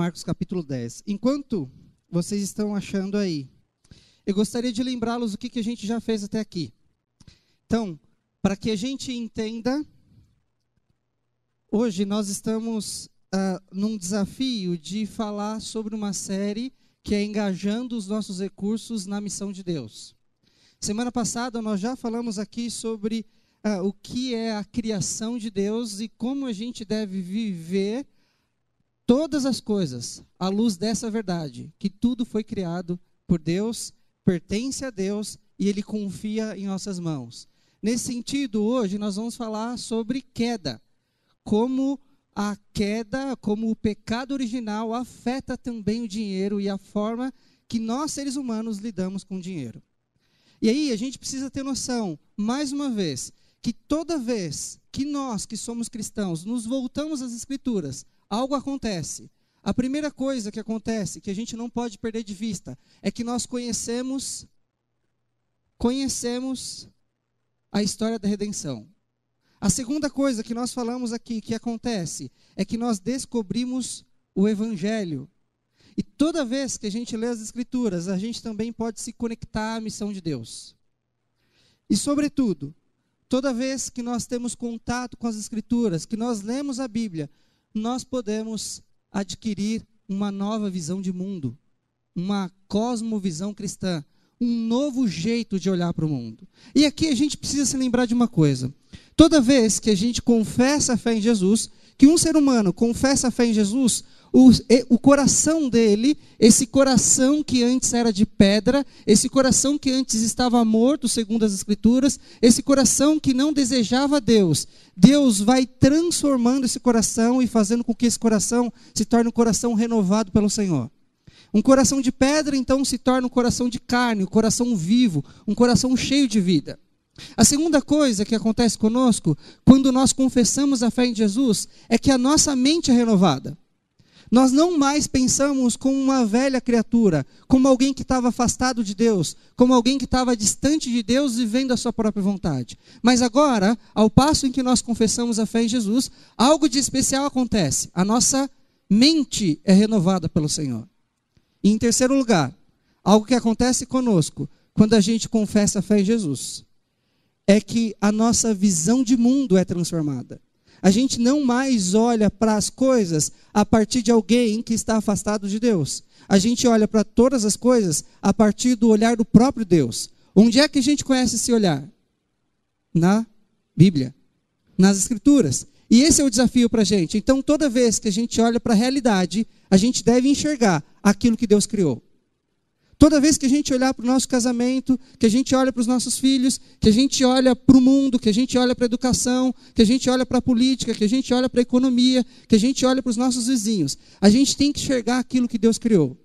Marcos capítulo 10. Enquanto vocês estão achando aí, eu gostaria de lembrá-los o que a gente já fez até aqui. Então, para que a gente entenda, hoje nós estamos num desafio de falar sobre uma série que é engajando os nossos recursos na missão de Deus. Semana passada nós já falamos aqui sobre o que é a criação de Deus e como a gente deve viver todas as coisas à luz dessa verdade, que tudo foi criado por Deus, pertence a Deus e Ele confia em nossas mãos. Nesse sentido, hoje nós vamos falar sobre queda, como a queda, como o pecado original afeta também o dinheiro e a forma que nós, seres humanos, lidamos com o dinheiro. E aí a gente precisa ter noção, mais uma vez, que toda vez que nós, que somos cristãos, nos voltamos às Escrituras, algo acontece. A primeira coisa que acontece, que a gente não pode perder de vista, é que nós conhecemos a história da redenção. A segunda coisa que nós falamos aqui, que acontece, é que nós descobrimos o Evangelho. E toda vez que a gente lê as Escrituras, a gente também pode se conectar à missão de Deus. E, sobretudo, toda vez que nós temos contato com as Escrituras, que nós lemos a Bíblia, nós podemos adquirir uma nova visão de mundo, uma cosmovisão cristã, um novo jeito de olhar para o mundo. E aqui a gente precisa se lembrar de uma coisa. Toda vez que a gente confessa a fé em Jesus, que um ser humano confessa a fé em Jesus, o coração dele, esse coração que antes era de pedra, esse coração que antes estava morto, segundo as Escrituras, esse coração que não desejava Deus, Deus vai transformando esse coração e fazendo com que esse coração se torne um coração renovado pelo Senhor. Um coração de pedra, então, se torna um coração de carne, um coração vivo, um coração cheio de vida. A segunda coisa que acontece conosco, quando nós confessamos a fé em Jesus, é que a nossa mente é renovada. Nós não mais pensamos como uma velha criatura, como alguém que estava afastado de Deus, como alguém que estava distante de Deus vivendo a sua própria vontade. Mas agora, ao passo em que nós confessamos a fé em Jesus, algo de especial acontece. A nossa mente é renovada pelo Senhor. E em terceiro lugar, algo que acontece conosco, quando a gente confessa a fé em Jesus, é que a nossa visão de mundo é transformada. A gente não mais olha para as coisas a partir de alguém que está afastado de Deus. A gente olha para todas as coisas a partir do olhar do próprio Deus. Onde é que a gente conhece esse olhar? Na Bíblia, nas Escrituras. E esse é o desafio para a gente. Então, toda vez que a gente olha para a realidade, a gente deve enxergar aquilo que Deus criou. Toda vez que a gente olhar para o nosso casamento, que a gente olha para os nossos filhos, que a gente olha para o mundo, que a gente olha para a educação, que a gente olha para a política, que a gente olha para a economia, que a gente olha para os nossos vizinhos, a gente tem que enxergar aquilo que Deus criou.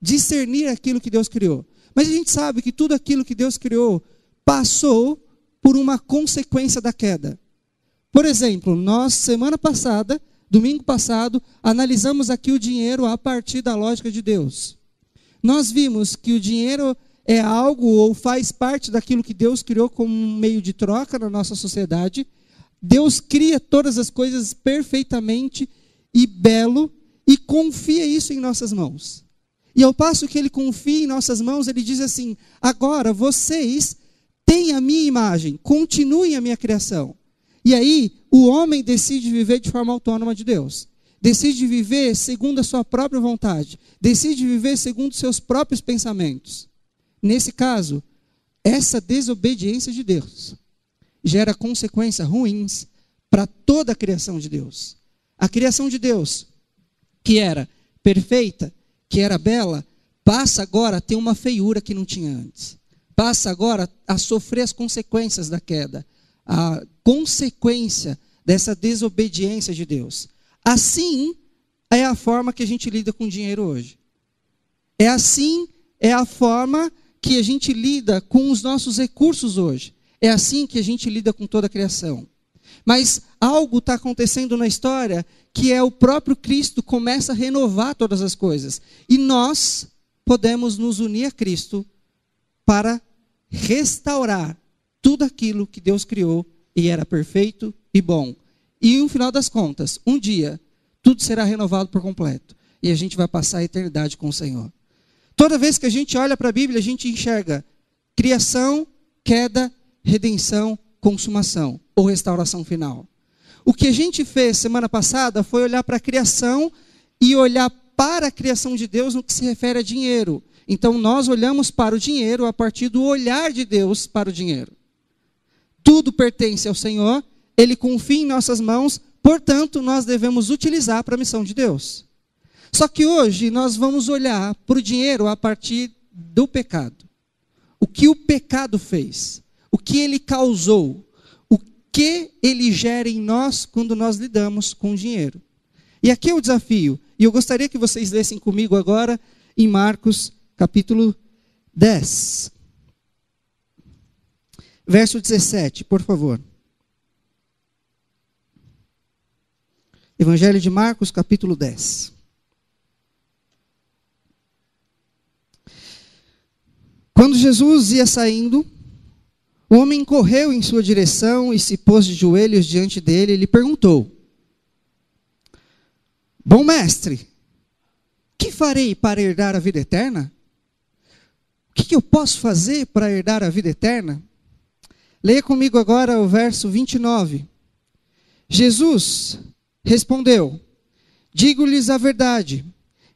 Discernir aquilo que Deus criou. Mas a gente sabe que tudo aquilo que Deus criou passou por uma consequência da queda. Por exemplo, nós, semana passada, domingo passado, analisamos aqui o dinheiro a partir da lógica de Deus. Nós vimos que o dinheiro é algo ou faz parte daquilo que Deus criou como um meio de troca na nossa sociedade. Deus cria todas as coisas perfeitamente e belo e confia isso em nossas mãos. E ao passo que Ele confia em nossas mãos, Ele diz assim: agora vocês têm a minha imagem, continuem a minha criação. E aí o homem decide viver de forma autônoma de Deus. Decide viver segundo a sua própria vontade. Decide viver segundo os seus próprios pensamentos. Nesse caso, essa desobediência de Deus gera consequências ruins para toda a criação de Deus. A criação de Deus, que era perfeita, que era bela, passa agora a ter uma feiura que não tinha antes. Passa agora a sofrer as consequências da queda. A consequência dessa desobediência de Deus. Assim é a forma que a gente lida com o dinheiro hoje. É a forma que a gente lida com os nossos recursos hoje. É assim que a gente lida com toda a criação. Mas algo está acontecendo na história que é o próprio Cristo começa a renovar todas as coisas. E nós podemos nos unir a Cristo para restaurar tudo aquilo que Deus criou e era perfeito e bom. E no final das contas, um dia, tudo será renovado por completo. e a gente vai passar a eternidade com o Senhor. Toda vez que a gente olha para a Bíblia, a gente enxerga criação, queda, redenção, consumação ou restauração final. O que a gente fez semana passada foi olhar para a criação e olhar para a criação de Deus no que se refere a dinheiro. Então nós olhamos para o dinheiro a partir do olhar de Deus para o dinheiro. Tudo pertence ao Senhor, Ele confia em nossas mãos, portanto nós devemos utilizar para a missão de Deus. Só que hoje nós vamos olhar para o dinheiro a partir do pecado. O que o pecado fez, o que ele causou, o que ele gera em nós quando nós lidamos com o dinheiro. E aqui é o desafio, e eu gostaria que vocês lessem comigo agora em Marcos capítulo 10. Verso 17, por favor. Evangelho de Marcos, capítulo 10. Quando Jesus ia saindo, o homem correu em sua direção e se pôs de joelhos diante dele e lhe perguntou: Bom mestre, que farei para herdar a vida eterna? O que eu posso fazer para herdar a vida eterna? Leia comigo agora o verso 29. Jesus respondeu: Digo-lhes a verdade,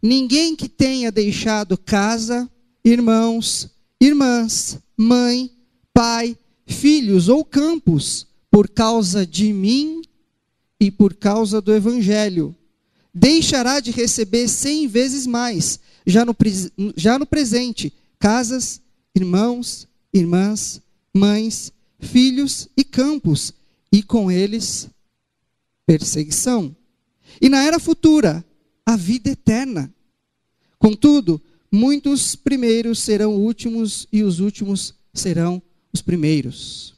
ninguém que tenha deixado casa, irmãos, irmãs, mãe, pai, filhos ou campos, por causa de mim e por causa do Evangelho, deixará de receber 100 vezes mais, já no presente, casas, irmãos, irmãs, mães, filhos e campos, e com eles perseguição. E na era futura, a vida eterna. Contudo, muitos primeiros serão últimos e os últimos serão os primeiros.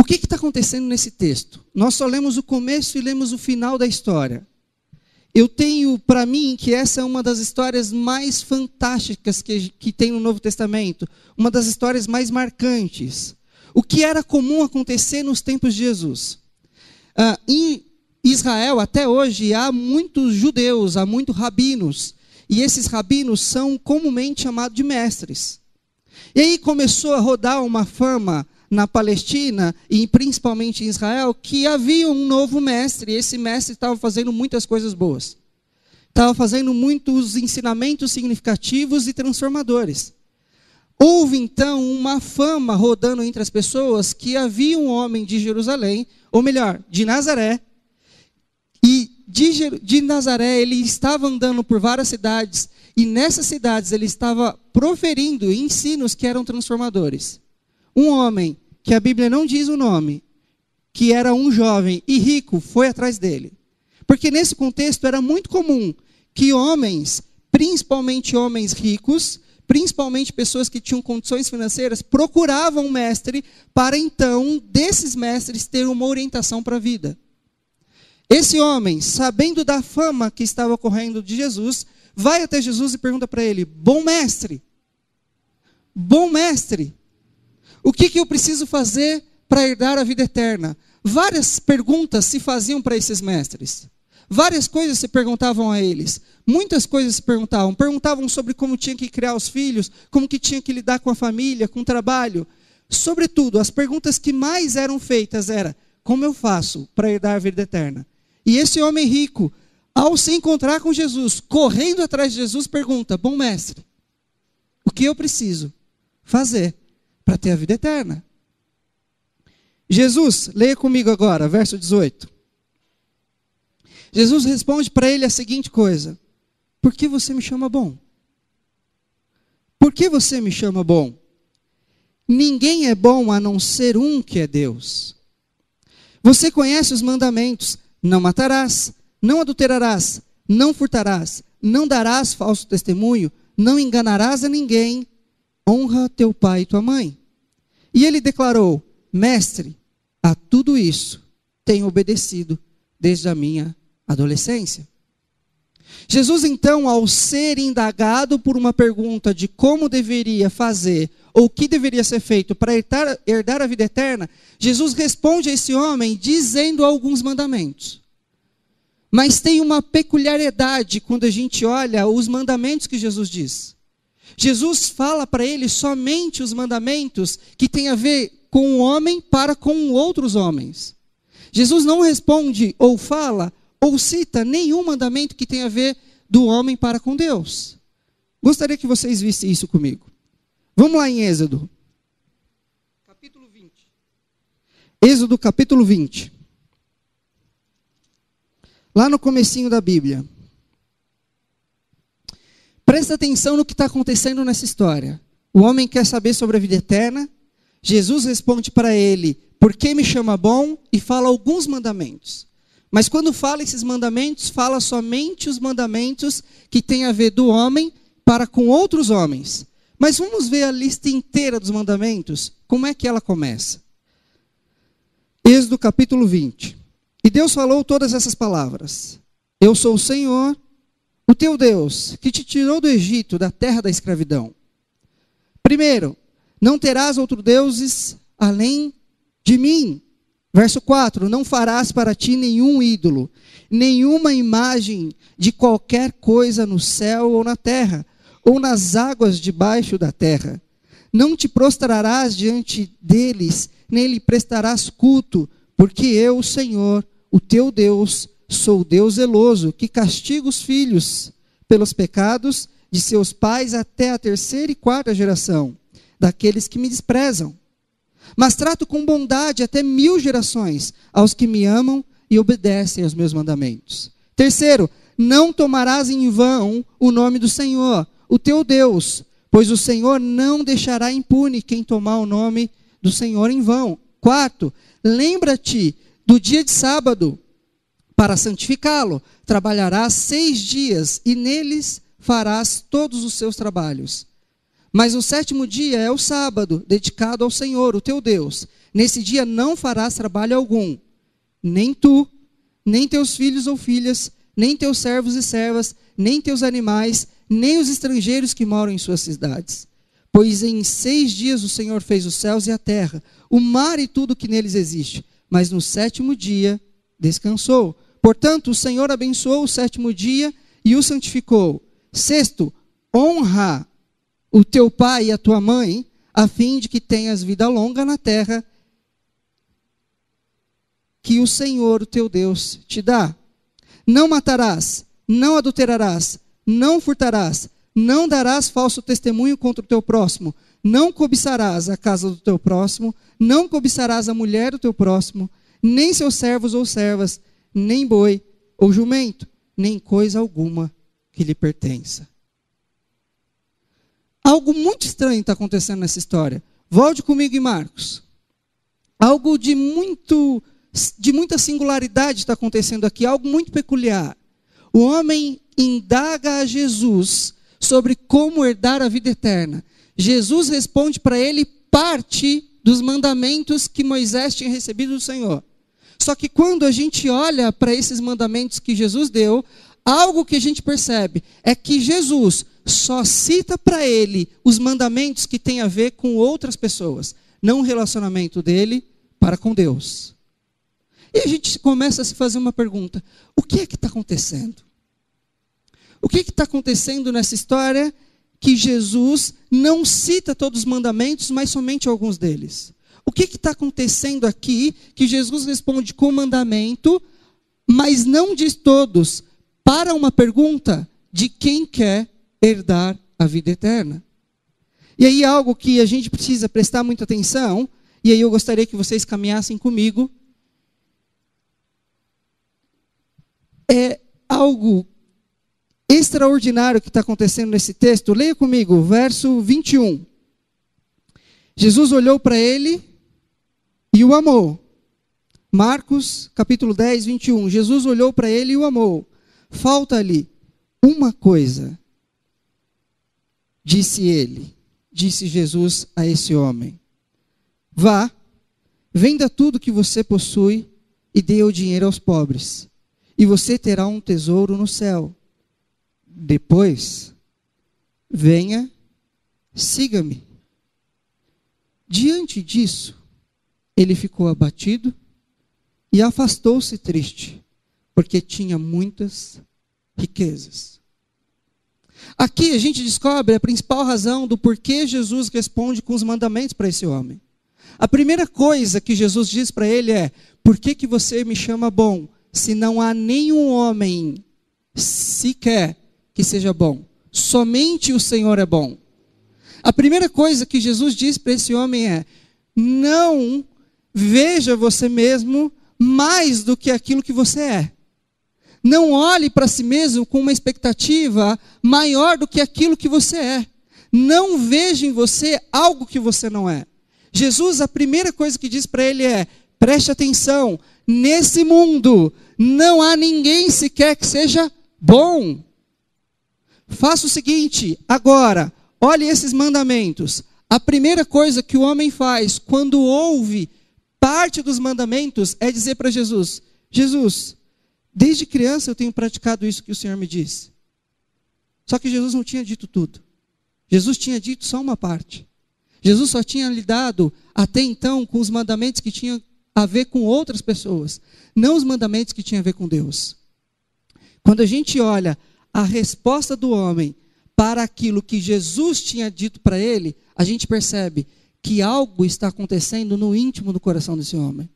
O que está acontecendo nesse texto? Nós só lemos o começo e lemos o final da história. Eu tenho para mim que essa é uma das histórias mais fantásticas que tem no Novo Testamento. Uma das histórias mais marcantes. O que era comum acontecer nos tempos de Jesus. Em Israel, até hoje, há muitos judeus, há muitos rabinos. E esses rabinos são comumente chamados de mestres. E aí começou a rodar uma fama na Palestina, e principalmente em Israel, que havia um novo mestre, e esse mestre estava fazendo muitas coisas boas. Estava fazendo muitos ensinamentos significativos e transformadores. Houve então uma fama rodando entre as pessoas que havia um homem de Jerusalém, ou melhor, de Nazaré, e de Nazaré ele estava andando por várias cidades, e nessas cidades ele estava proferindo ensinos que eram transformadores. Um homem, que a Bíblia não diz o nome, que era um jovem e rico, foi atrás dele. Porque nesse contexto era muito comum que homens, principalmente homens ricos, principalmente pessoas que tinham condições financeiras, procuravam um mestre para então, desses mestres, ter uma orientação para a vida. Esse homem, sabendo da fama que estava ocorrendo de Jesus, vai até Jesus e pergunta para ele: Bom mestre, o que eu preciso fazer para herdar a vida eterna? Várias perguntas se faziam para esses mestres. Várias coisas se perguntavam a eles. Muitas coisas se perguntavam. Perguntavam sobre como tinha que criar os filhos, como que tinha que lidar com a família, com o trabalho. Sobretudo, as perguntas que mais eram feitas era: como eu faço para herdar a vida eterna? E esse homem rico, ao se encontrar com Jesus, correndo atrás de Jesus, pergunta: Bom mestre, o que eu preciso fazer para ter a vida eterna? Jesus, leia comigo agora, verso 18. Jesus responde para ele a seguinte coisa: Por que você me chama bom? Por que você me chama bom? Ninguém é bom a não ser um que é Deus. Você conhece os mandamentos: não matarás, não adulterarás, não furtarás, não darás falso testemunho, não enganarás a ninguém, honra teu pai e tua mãe. E ele declarou: Mestre, a tudo isso tenho obedecido desde a minha adolescência. Jesus então, ao ser indagado por uma pergunta de como deveria fazer, ou o que deveria ser feito para herdar a vida eterna, Jesus responde a esse homem dizendo alguns mandamentos. Mas tem uma peculiaridade quando a gente olha os mandamentos que Jesus diz. Jesus fala para ele somente os mandamentos que têm a ver com o homem para com outros homens. Jesus não responde ou fala ou cita nenhum mandamento que tenha a ver do homem para com Deus. Gostaria que vocês vissem isso comigo. Vamos lá em Êxodo. Capítulo 20. Êxodo capítulo 20. Lá no comecinho da Bíblia. Presta atenção no que está acontecendo nessa história. O homem quer saber sobre a vida eterna. Jesus responde para ele, por que me chama bom? E fala alguns mandamentos. Mas quando fala esses mandamentos, fala somente os mandamentos que têm a ver do homem para com outros homens. Mas vamos ver a lista inteira dos mandamentos. Como é que ela começa? Êxodo capítulo 20. E Deus falou todas essas palavras. Eu sou o Senhor, o teu Deus, que te tirou do Egito, da terra da escravidão. Primeiro, não terás outros deuses além de mim. Verso 4, não farás para ti nenhum ídolo, nenhuma imagem de qualquer coisa no céu ou na terra, ou nas águas debaixo da terra. Não te prostrarás diante deles, nem lhe prestarás culto, porque eu, o Senhor, o teu Deus, sou Deus zeloso, que castiga os filhos pelos pecados de seus pais até a 3ª e 4ª geração, daqueles que me desprezam. Mas trato com bondade até 1000 gerações aos que me amam e obedecem aos meus mandamentos. Terceiro, não tomarás em vão o nome do Senhor, o teu Deus, pois o Senhor não deixará impune quem tomar o nome do Senhor em vão. Quarto, lembra-te do dia de sábado para santificá-lo. Trabalharás 6 dias e neles farás todos os seus trabalhos. Mas o 7º dia é o sábado, dedicado ao Senhor, o teu Deus. Nesse dia não farás trabalho algum, nem tu, nem teus filhos ou filhas, nem teus servos e servas, nem teus animais, nem os estrangeiros que moram em suas cidades. Pois em 6 dias o Senhor fez os céus e a terra, o mar e tudo que neles existe. Mas no 7º dia descansou. Portanto, o Senhor abençoou o 7º dia e o santificou. Sexto, honra o teu pai e a tua mãe, a fim de que tenhas vida longa na terra que o Senhor, o teu Deus, te dá. Não matarás, não adulterarás, não furtarás, não darás falso testemunho contra o teu próximo, não cobiçarás a casa do teu próximo, não cobiçarás a mulher do teu próximo, nem seus servos ou servas, nem boi ou jumento, nem coisa alguma que lhe pertença. Algo muito estranho está acontecendo nessa história. Volte comigo em Marcos. Algo de muita singularidade está acontecendo aqui, algo muito peculiar. O homem indaga a Jesus sobre como herdar a vida eterna. Jesus responde para ele parte dos mandamentos que Moisés tinha recebido do Senhor. Só que quando a gente olha para esses mandamentos que Jesus deu, algo que a gente percebe é que Jesus só cita para ele os mandamentos que têm a ver com outras pessoas, não o relacionamento dele para com Deus. E a gente começa a se fazer uma pergunta: o que é que está acontecendo? O que está acontecendo nessa história que Jesus não cita todos os mandamentos, mas somente alguns deles? O que está acontecendo aqui que Jesus responde com mandamento, mas não diz todos, para uma pergunta de quem quer herdar a vida eterna? E aí algo que a gente precisa prestar muita atenção, e aí eu gostaria que vocês caminhassem comigo, é algo extraordinário que está acontecendo nesse texto. Leia comigo, verso 21. Jesus olhou para ele e o amou. Marcos, capítulo 10, 21. Jesus olhou para ele e o amou. Falta-lhe uma coisa, disse Jesus a esse homem. Vá, venda tudo que você possui e dê o dinheiro aos pobres, e você terá um tesouro no céu. Depois, venha, siga-me. Diante disso, ele ficou abatido e afastou-se triste, Porque tinha muitas riquezas. Aqui a gente descobre a principal razão do porquê Jesus responde com os mandamentos para esse homem. A primeira coisa que Jesus diz para ele é: por que você me chama bom, se não há nenhum homem sequer que seja bom? Somente o Senhor é bom. A primeira coisa que Jesus diz para esse homem é: não veja você mesmo mais do que aquilo que você é. Não olhe para si mesmo com uma expectativa maior do que aquilo que você é. Não veja em você algo que você não é. Jesus, a primeira coisa que diz para ele é: preste atenção, nesse mundo não há ninguém sequer que seja bom. Faça o seguinte, agora, olhe esses mandamentos. A primeira coisa que o homem faz quando ouve parte dos mandamentos é dizer para Jesus: Jesus, desde criança eu tenho praticado isso que o Senhor me disse. Só que Jesus não tinha dito tudo. Jesus tinha dito só uma parte. Jesus só tinha lidado até então com os mandamentos que tinham a ver com outras pessoas, não os mandamentos que tinham a ver com Deus. Quando a gente olha a resposta do homem para aquilo que Jesus tinha dito para ele, a gente percebe que algo está acontecendo no íntimo do coração desse homem.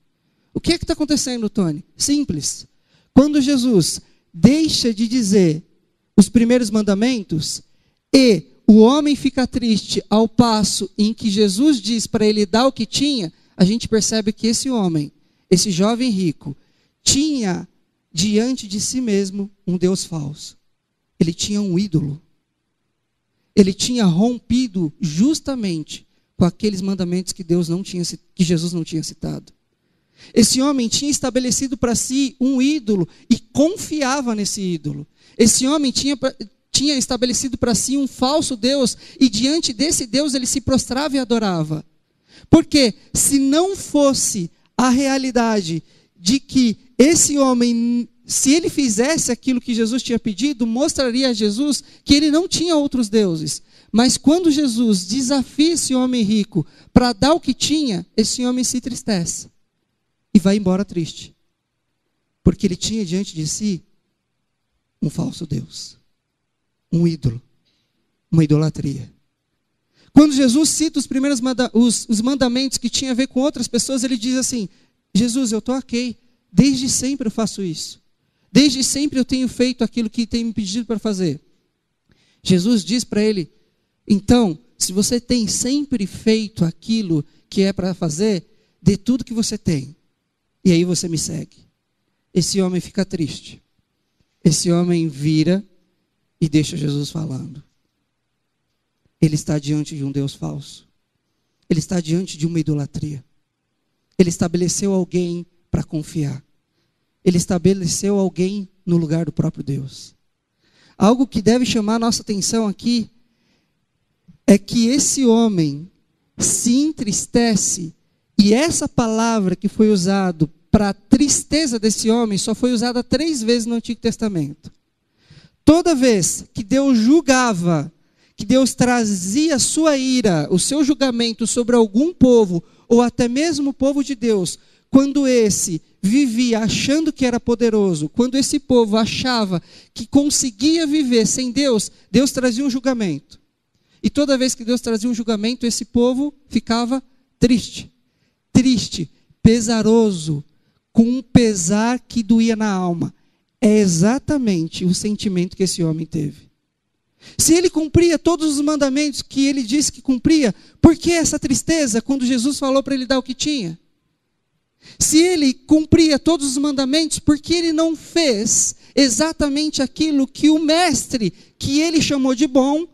O que é que está acontecendo, Tony? Simples. Quando Jesus deixa de dizer os primeiros mandamentos e o homem fica triste ao passo em que Jesus diz para ele dar o que tinha, a gente percebe que esse homem, esse jovem rico, tinha diante de si mesmo um Deus falso. Ele tinha um ídolo. Ele tinha rompido justamente com aqueles mandamentos que que Jesus não tinha citado. Esse homem tinha estabelecido para si um ídolo e confiava nesse ídolo. Esse homem tinha estabelecido para si um falso Deus e diante desse Deus ele se prostrava e adorava. Porque se não fosse a realidade de que esse homem, se ele fizesse aquilo que Jesus tinha pedido, mostraria a Jesus que ele não tinha outros deuses. Mas quando Jesus desafia esse homem rico para dar o que tinha, esse homem se entristece e vai embora triste. Porque ele tinha diante de si um falso Deus, um ídolo, uma idolatria. Quando Jesus cita os primeiros os mandamentos que tinham a ver com outras pessoas, ele diz assim: Jesus, eu estou ok, desde sempre eu faço isso. Desde sempre eu tenho feito aquilo que tem me pedido para fazer. Jesus diz para ele: então, se você tem sempre feito aquilo que é para fazer, dê tudo que você tem. E aí você me segue. Esse homem fica triste. Esse homem vira e deixa Jesus falando. Ele está diante de um Deus falso. Ele está diante de uma idolatria. Ele estabeleceu alguém para confiar. Ele estabeleceu alguém no lugar do próprio Deus. Algo que deve chamar a nossa atenção aqui é que esse homem se entristece, e essa palavra que foi usada para a tristeza desse homem só foi usada 3 vezes no Antigo Testamento. Toda vez que Deus julgava, que Deus trazia a sua ira, o seu julgamento sobre algum povo, ou até mesmo o povo de Deus, quando esse vivia achando que era poderoso, quando esse povo achava que conseguia viver sem Deus, Deus trazia um julgamento. E toda vez que Deus trazia um julgamento, esse povo ficava triste, pesaroso, com um pesar que doía na alma. É exatamente o sentimento que esse homem teve. Se ele cumpria todos os mandamentos que ele disse que cumpria, por que essa tristeza quando Jesus falou para ele dar o que tinha? Se ele cumpria todos os mandamentos, por que ele não fez exatamente aquilo que o mestre, que ele chamou de bom,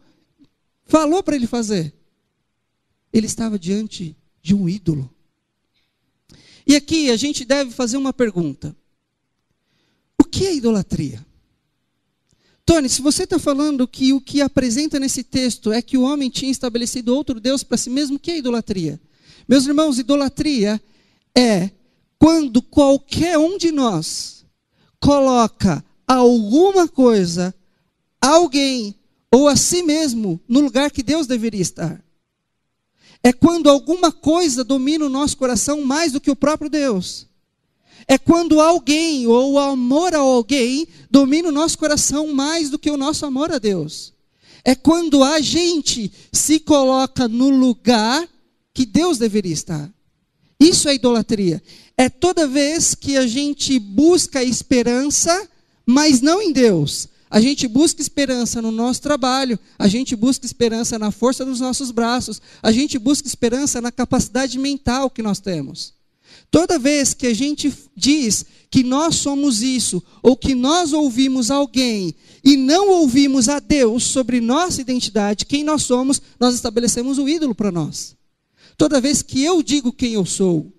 falou para ele fazer? Ele estava diante de um ídolo. E aqui a gente deve fazer uma pergunta. O que é idolatria? Tony, se você está falando que o que apresenta nesse texto é que o homem tinha estabelecido outro Deus para si mesmo, o que é idolatria? Meus irmãos, idolatria é quando qualquer um de nós coloca alguma coisa, alguém ou a si mesmo no lugar que Deus deveria estar. É quando alguma coisa domina o nosso coração mais do que o próprio Deus. é quando alguém ou o amor a alguém domina o nosso coração mais do que o nosso amor a Deus. É quando a gente se coloca no lugar que Deus deveria estar. Isso é idolatria. É toda vez que a gente busca esperança, mas não em Deus. A gente busca esperança no nosso trabalho, a gente busca esperança na força dos nossos braços, a gente busca esperança na capacidade mental que nós temos. Toda vez que a gente diz que nós somos isso, ou que nós ouvimos alguém e não ouvimos a Deus sobre nossa identidade, quem nós somos, nós estabelecemos um ídolo para nós. Toda vez que eu digo quem eu sou,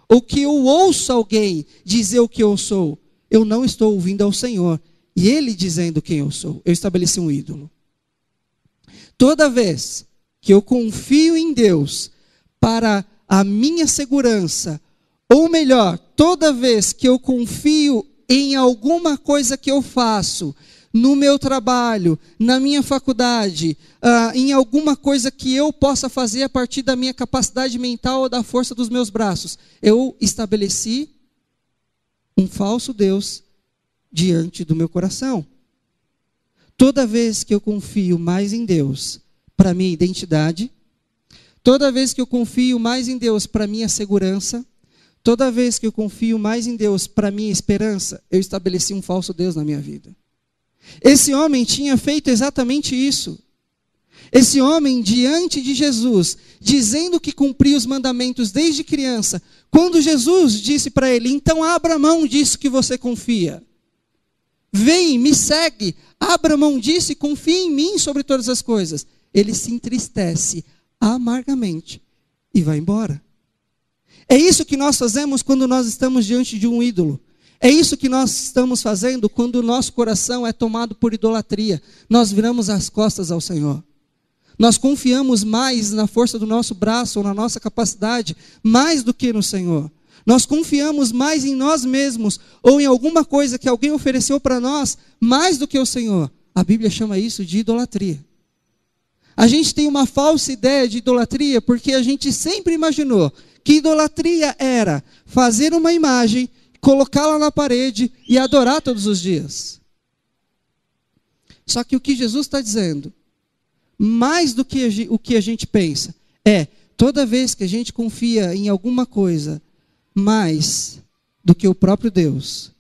ou que eu ouço alguém dizer o que eu sou, eu não estou ouvindo ao Senhor. E Ele dizendo quem eu sou, eu estabeleci um ídolo. Toda vez que eu confio em Deus para a minha segurança, ou melhor, toda vez que eu confio em alguma coisa que eu faço, no meu trabalho, na minha faculdade, em alguma coisa que eu possa fazer a partir da minha capacidade mental ou da força dos meus braços, eu estabeleci um falso Deus diante do meu coração. Toda vez que eu confio mais em Deus para minha identidade, toda vez que eu confio mais em Deus para minha segurança, toda vez que eu confio mais em Deus para minha esperança, eu estabeleci um falso Deus na minha vida. Esse homem tinha feito exatamente isso. Esse homem, diante de Jesus, dizendo que cumpria os mandamentos desde criança, quando Jesus disse para ele, então abra mão disso que você confia. Vem, me segue, abra mão disso e confie em mim sobre todas as coisas. Ele se entristece amargamente e vai embora. É isso que nós fazemos quando nós estamos diante de um ídolo. É isso que nós estamos fazendo quando o nosso coração é tomado por idolatria. Nós viramos as costas ao Senhor. Nós confiamos mais na força do nosso braço ou na nossa capacidade, mais do que no Senhor. Nós confiamos mais em nós mesmos ou em alguma coisa que alguém ofereceu para nós, mais do que o Senhor. A Bíblia chama isso de idolatria. A gente tem uma falsa ideia de idolatria porque a gente sempre imaginou que idolatria era fazer uma imagem, colocá-la na parede e adorar todos os dias. Só que o que Jesus está dizendo, mais do que o que a gente pensa, é toda vez que a gente confia em alguma coisa mais do que o próprio Deus,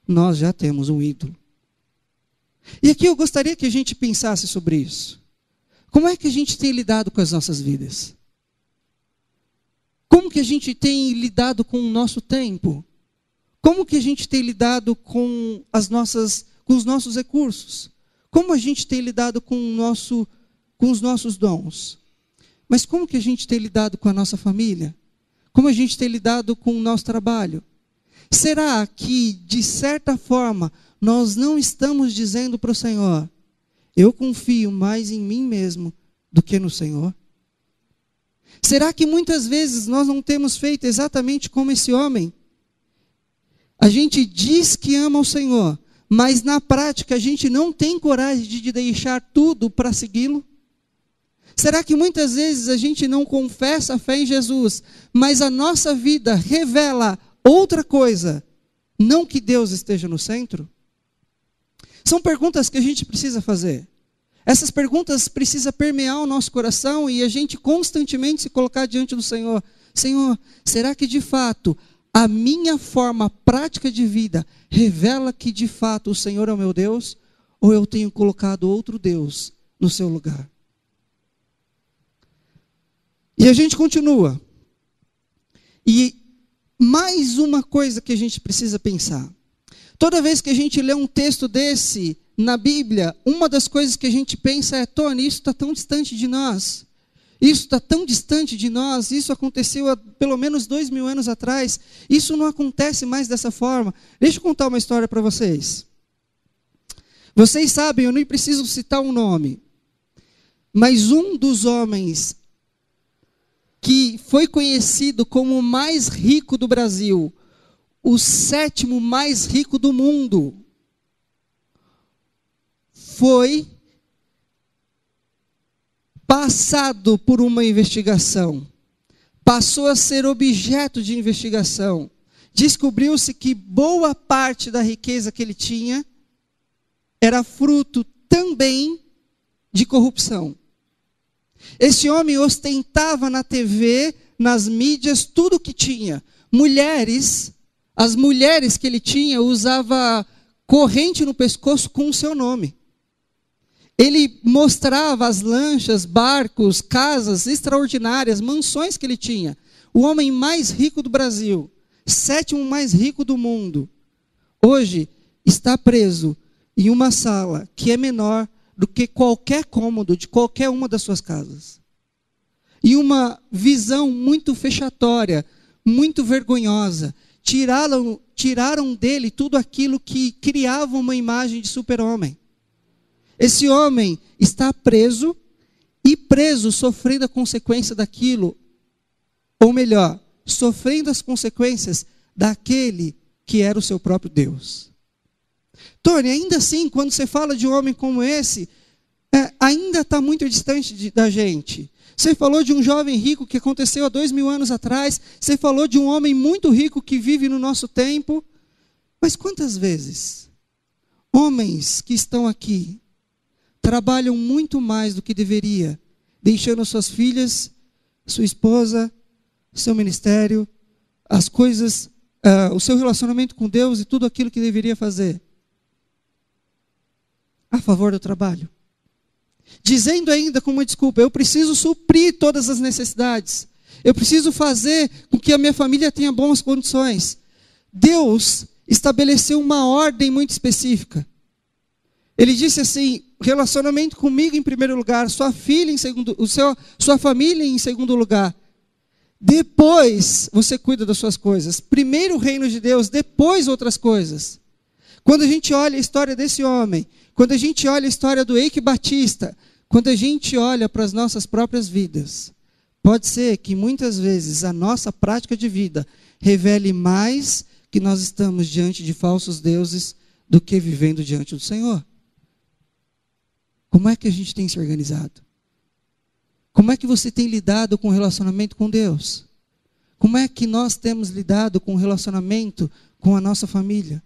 nós já temos um ídolo. E aqui eu gostaria que a gente pensasse sobre isso. Como é que a gente tem lidado com as nossas vidas? Como que a gente tem lidado com o nosso tempo? Como que a gente tem lidado com os nossos recursos? Como a gente tem lidado com os nossos dons? Mas como que a gente tem lidado com a nossa família? Como a gente tem lidado com o nosso trabalho? Será que, de certa forma, nós não estamos dizendo para o Senhor, eu confio mais em mim mesmo do que no Senhor? Será que muitas vezes nós não temos feito exatamente como esse homem? A gente diz que ama o Senhor, mas na prática a gente não tem coragem de deixar tudo para segui-lo? Será que muitas vezes a gente não confessa a fé em Jesus, mas a nossa vida revela outra coisa, não que Deus esteja no centro? São perguntas que a gente precisa fazer. Essas perguntas precisam permear o nosso coração e a gente constantemente se colocar diante do Senhor. Senhor, será que de fato a minha forma prática de vida revela que de fato o Senhor é o meu Deus? Ou eu tenho colocado outro Deus no seu lugar? E a gente continua. E mais uma coisa que a gente precisa pensar. Toda vez que a gente lê um texto desse na Bíblia, uma das coisas que a gente pensa é, Tony, isso está tão distante de nós. Isso está tão distante de nós. Isso aconteceu há pelo menos 2000 anos atrás. Isso não acontece mais dessa forma. Deixa eu contar uma história para vocês. Vocês sabem, eu nem preciso citar um nome. Mas um dos homens que foi conhecido como o mais rico do Brasil, o 7º mais rico do mundo, foi passado por uma investigação, passou a ser objeto de investigação, descobriu-se que boa parte da riqueza que ele tinha era fruto também de corrupção. Esse homem ostentava na TV, nas mídias, tudo o que tinha. Mulheres, as mulheres que ele tinha, usava corrente no pescoço com o seu nome. Ele mostrava as lanchas, barcos, casas extraordinárias, mansões que ele tinha. O homem mais rico do Brasil, 7º mais rico do mundo, hoje está preso em uma sala que é menor do que qualquer cômodo de qualquer uma das suas casas. E uma visão muito fechatória, muito vergonhosa. Tiraram dele tudo aquilo que criava uma imagem de super-homem. Esse homem está preso, e preso sofrendo a consequência daquilo, ou melhor, sofrendo as consequências daquele que era o seu próprio Deus. Tony, ainda assim, quando você fala de um homem como esse, ainda está muito distante da gente. Você falou de um jovem rico que aconteceu há 2000 anos atrás, você falou de um homem muito rico que vive no nosso tempo, mas quantas vezes homens que estão aqui trabalham muito mais do que deveria, deixando suas filhas, sua esposa, seu ministério, as coisas, o seu relacionamento com Deus e tudo aquilo que deveria fazer a favor do trabalho. Dizendo ainda como desculpa, eu preciso suprir todas as necessidades. Eu preciso fazer com que a minha família tenha boas condições. Deus estabeleceu uma ordem muito específica. Ele disse assim, relacionamento comigo em primeiro lugar, sua filha em segundo, sua família em segundo lugar. Depois você cuida das suas coisas. Primeiro o reino de Deus, depois outras coisas. Quando a gente olha a história desse homem, quando a gente olha a história do Eike Batista, quando a gente olha para as nossas próprias vidas, pode ser que muitas vezes a nossa prática de vida revele mais que nós estamos diante de falsos deuses do que vivendo diante do Senhor. Como é que a gente tem se organizado? Como é que você tem lidado com o relacionamento com Deus? Como é que nós temos lidado com o relacionamento com a nossa família?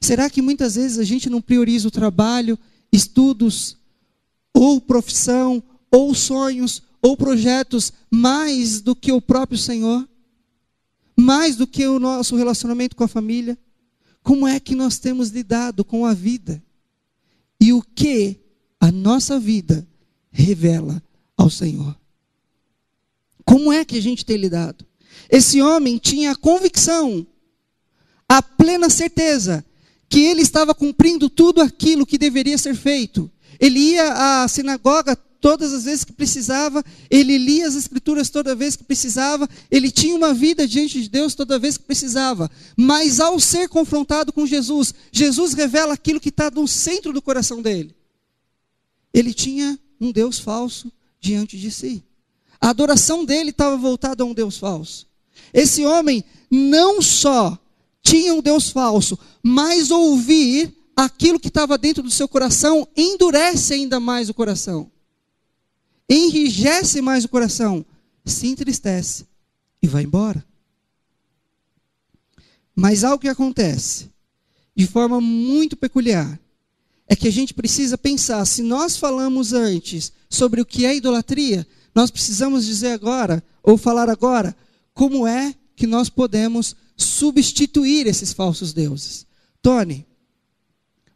Será que muitas vezes a gente não prioriza o trabalho, estudos, ou profissão, ou sonhos, ou projetos, mais do que o próprio Senhor? Mais do que o nosso relacionamento com a família? Como é que nós temos lidado com a vida? E o que a nossa vida revela ao Senhor? Como é que a gente tem lidado? Esse homem tinha a convicção, a plena certeza, que ele estava cumprindo tudo aquilo que deveria ser feito. Ele ia à sinagoga todas as vezes que precisava, ele lia as escrituras toda vez que precisava, ele tinha uma vida diante de Deus toda vez que precisava. Mas ao ser confrontado com Jesus, Jesus revela aquilo que está no centro do coração dele. Ele tinha um Deus falso diante de si. A adoração dele estava voltada a um Deus falso. Esse homem não só tinha um Deus falso, mas ouvir aquilo que estava dentro do seu coração endurece ainda mais o coração. Enrijece mais o coração, se entristece e vai embora. Mas algo que acontece de forma muito peculiar é que a gente precisa pensar, se nós falamos antes sobre o que é idolatria, nós precisamos dizer agora, ou falar agora, como é que nós podemos substituir esses falsos deuses. Tony,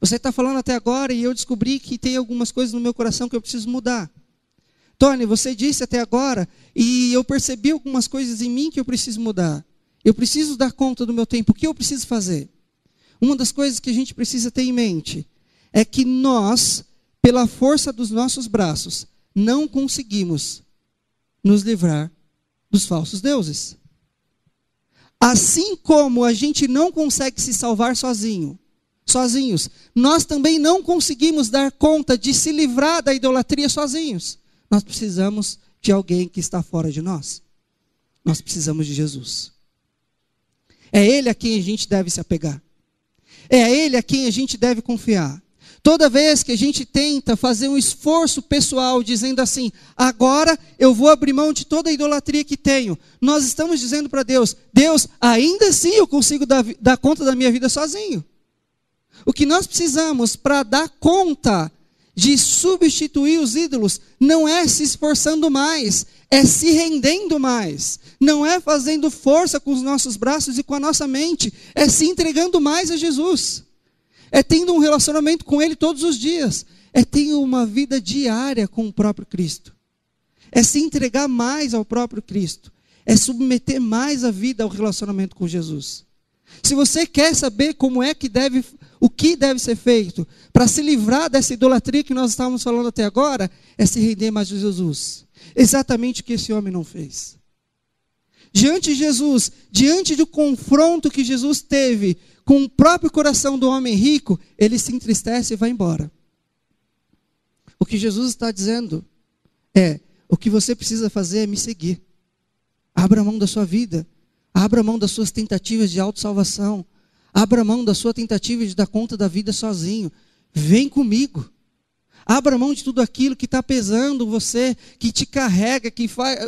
você está falando até agora e eu descobri que tem algumas coisas no meu coração que eu preciso mudar. Tony, você disse até agora e eu percebi algumas coisas em mim que eu preciso mudar. Eu preciso dar conta do meu tempo. O que eu preciso fazer? Uma das coisas que a gente precisa ter em mente é que nós, pela força dos nossos braços, não conseguimos nos livrar dos falsos deuses. Assim como a gente não consegue se salvar sozinhos, nós também não conseguimos dar conta de se livrar da idolatria sozinhos. Nós precisamos de alguém que está fora de nós. Nós precisamos de Jesus. É Ele a quem a gente deve se apegar. É a Ele a quem a gente deve confiar. Toda vez que a gente tenta fazer um esforço pessoal, dizendo assim, agora eu vou abrir mão de toda a idolatria que tenho, nós estamos dizendo para Deus, Deus, ainda assim eu consigo dar conta da minha vida sozinho. O que nós precisamos para dar conta de substituir os ídolos, não é se esforçando mais, é se rendendo mais. Não é fazendo força com os nossos braços e com a nossa mente, é se entregando mais a Jesus. É tendo um relacionamento com Ele todos os dias. É tendo uma vida diária com o próprio Cristo. É se entregar mais ao próprio Cristo. É submeter mais a vida ao relacionamento com Jesus. Se você quer saber o que deve ser feito para se livrar dessa idolatria que nós estávamos falando até agora, é se render mais a Jesus. Exatamente o que esse homem não fez. Diante de Jesus, diante do confronto que Jesus teve com o próprio coração do homem rico, ele se entristece e vai embora. O que Jesus está dizendo é, o que você precisa fazer é me seguir. Abra mão da sua vida, abra mão das suas tentativas de autossalvação, abra mão da sua tentativa de dar conta da vida sozinho. Vem comigo. Abra mão de tudo aquilo que está pesando você, que te carrega,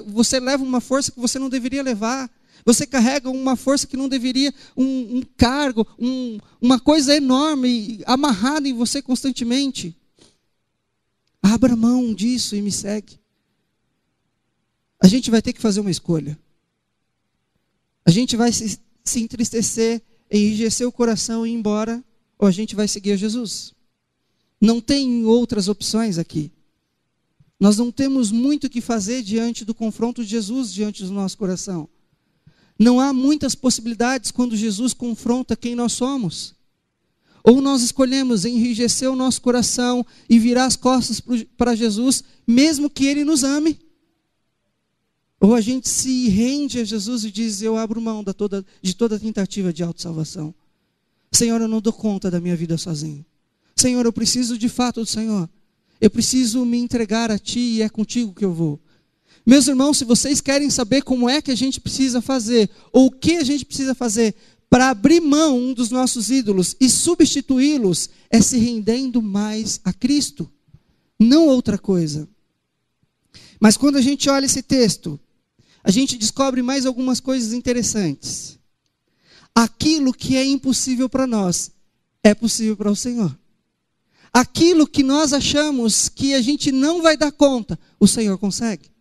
você leva uma força que você não deveria levar. Você carrega uma força que não deveria, um cargo, uma coisa enorme, amarrada em você constantemente. Abra mão disso e me segue. A gente vai ter que fazer uma escolha. A gente vai se entristecer, enrijecer o coração e ir embora, ou a gente vai seguir a Jesus. Não tem outras opções aqui. Nós não temos muito o que fazer diante do confronto de Jesus, diante do nosso coração. Não há muitas possibilidades quando Jesus confronta quem nós somos. Ou nós escolhemos enrijecer o nosso coração e virar as costas para Jesus, mesmo que Ele nos ame. Ou a gente se rende a Jesus e diz, eu abro mão de toda tentativa de autossalvação. Senhor, eu não dou conta da minha vida sozinho. Senhor, eu preciso de fato do Senhor. Eu preciso me entregar a Ti e é contigo que eu vou. Meus irmãos, se vocês querem saber como é que a gente precisa fazer, ou o que a gente precisa fazer para abrir mão dos nossos ídolos e substituí-los, é se rendendo mais a Cristo, não outra coisa. Mas quando a gente olha esse texto, a gente descobre mais algumas coisas interessantes. Aquilo que é impossível para nós, é possível para o Senhor. Aquilo que nós achamos que a gente não vai dar conta, o Senhor consegue.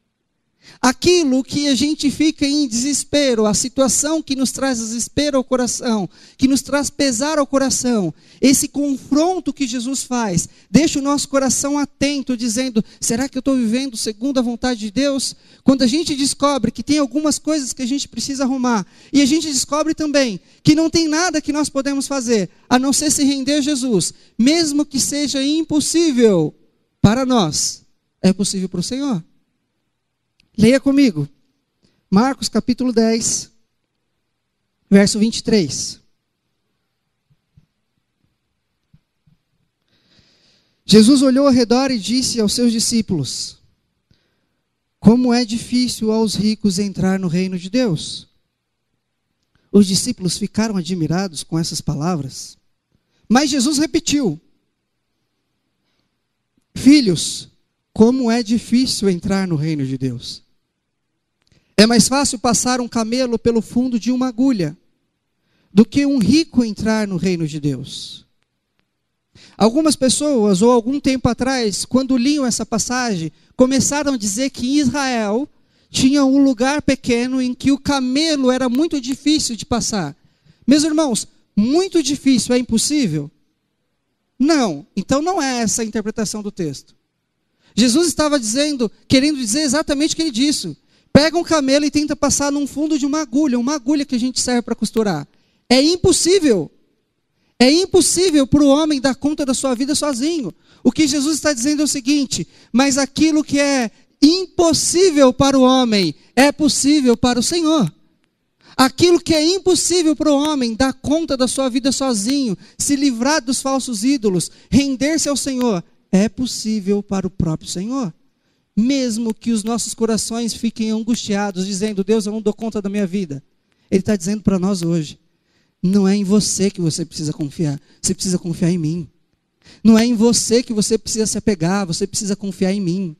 Aquilo que a gente fica em desespero, a situação que nos traz desespero ao coração, que nos traz pesar ao coração, esse confronto que Jesus faz, deixa o nosso coração atento, dizendo, será que eu estou vivendo segundo a vontade de Deus? Quando a gente descobre que tem algumas coisas que a gente precisa arrumar, e a gente descobre também que não tem nada que nós podemos fazer, a não ser se render a Jesus, mesmo que seja impossível para nós, é possível para o Senhor. Leia comigo, Marcos capítulo 10, verso 23. Jesus olhou ao redor e disse aos seus discípulos, como é difícil aos ricos entrar no reino de Deus. Os discípulos ficaram admirados com essas palavras, mas Jesus repetiu, filhos, como é difícil entrar no reino de Deus. É mais fácil passar um camelo pelo fundo de uma agulha do que um rico entrar no reino de Deus. Algumas pessoas, ou algum tempo atrás, quando liam essa passagem, começaram a dizer que Israel tinha um lugar pequeno em que o camelo era muito difícil de passar. Meus irmãos, muito difícil é impossível? Não, então não é essa a interpretação do texto. Jesus estava querendo dizer exatamente o que ele disse. Pega um camelo e tenta passar num fundo de uma agulha que a gente serve para costurar. É impossível. É impossível para o homem dar conta da sua vida sozinho. O que Jesus está dizendo é o seguinte, mas aquilo que é impossível para o homem, é possível para o Senhor. Aquilo que é impossível para o homem, dar conta da sua vida sozinho, se livrar dos falsos ídolos, render-se ao Senhor, é possível para o próprio Senhor. Mesmo que os nossos corações fiquem angustiados, dizendo, Deus, eu não dou conta da minha vida. Ele está dizendo para nós hoje, não é em você que você precisa confiar, você precisa confiar em mim. Não é em você que você precisa se apegar, você precisa confiar em mim.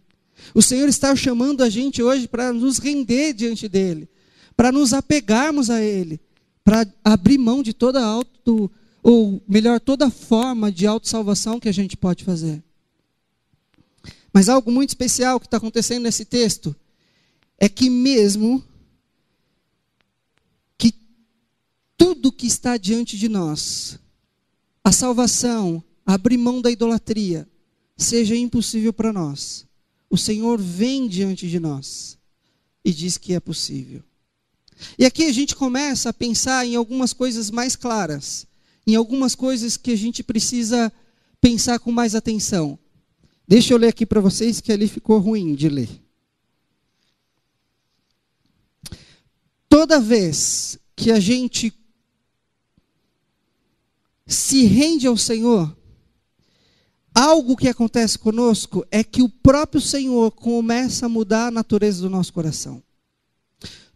O Senhor está chamando a gente hoje para nos render diante dEle, para nos apegarmos a Ele, para abrir mão de toda toda forma de autossalvação que a gente pode fazer. Mas algo muito especial que está acontecendo nesse texto é que mesmo que tudo que está diante de nós, a salvação, abrir mão da idolatria, seja impossível para nós, o Senhor vem diante de nós e diz que é possível. E aqui a gente começa a pensar em algumas coisas mais claras, em algumas coisas que a gente precisa pensar com mais atenção. Deixa eu ler aqui para vocês, que ali ficou ruim de ler. Toda vez que a gente se rende ao Senhor, algo que acontece conosco é que o próprio Senhor começa a mudar a natureza do nosso coração.